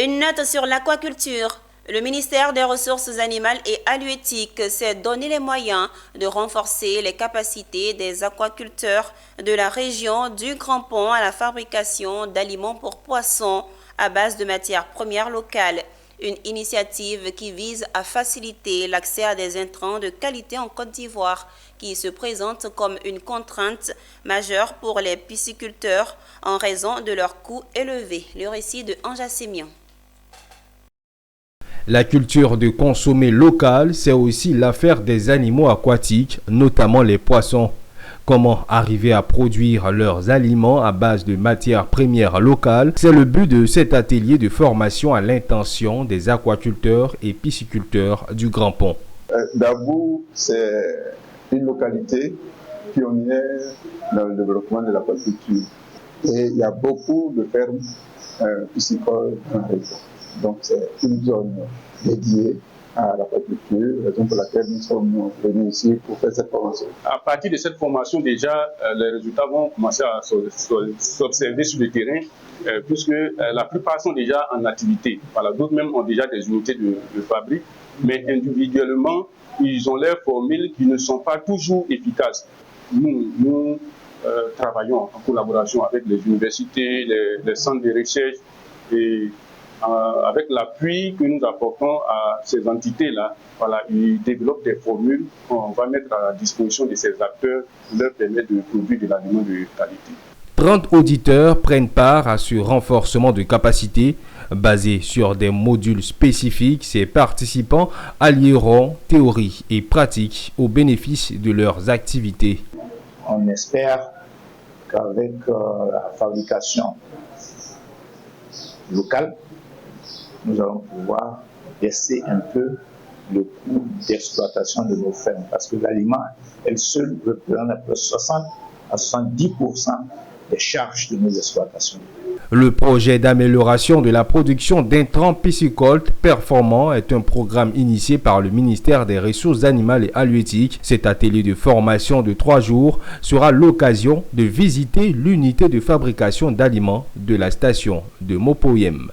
Une note sur l'aquaculture. Le ministère des Ressources animales et halieutiques s'est donné les moyens de renforcer les capacités des aquaculteurs de la région du Grand Pont à la fabrication d'aliments pour poissons à base de matières premières locales. Une initiative qui vise à faciliter l'accès à des intrants de qualité en Côte d'Ivoire, qui se présente comme une contrainte majeure pour les pisciculteurs en raison de leurs coûts élevés. Le récit de Anja Sémian. La culture de consommer local, c'est aussi l'affaire des animaux aquatiques, notamment les poissons. Comment arriver à produire leurs aliments à base de matières premières locales, c'est le but de cet atelier de formation à l'intention des aquaculteurs et pisciculteurs du Grand Pont. Dabou, c'est une localité pionnière dans le développement de l'aquaculture. Et il y a beaucoup de fermes piscicoles dans la région. Donc c'est une zone dédiée à l'aquaculture, raison pour laquelle nous sommes venus ici pour faire cette formation. À partir de cette formation, déjà, les résultats vont commencer à s'observer sur le terrain, puisque la plupart sont déjà en activité. Voilà, d'autres même ont déjà des unités de fabrique, mais individuellement, ils ont leurs formules qui ne sont pas toujours efficaces. Nous travaillons en collaboration avec les universités, les centres de recherche et avec l'appui que nous apportons à ces entités-là, voilà, ils développent des formules qu'on va mettre à la disposition de ces acteurs qui leur permettent de produire de l'aliment de qualité. 30 auditeurs prennent part à ce renforcement de capacité basé sur des modules spécifiques. Ces participants allieront théorie et pratique au bénéfice de leurs activités. On espère qu'avec la fabrication locale, nous allons pouvoir baisser un peu le coût d'exploitation de nos fermes, parce que l'aliment, elle seule, représente à peu près 60 à 70% des charges de nos exploitations. Le projet d'amélioration de la production d'intrants piscicoles performants est un programme initié par le ministère des Ressources animales et halieutiques. Cet atelier de formation de 3 jours sera l'occasion de visiter l'unité de fabrication d'aliments de la station de Mopoyem.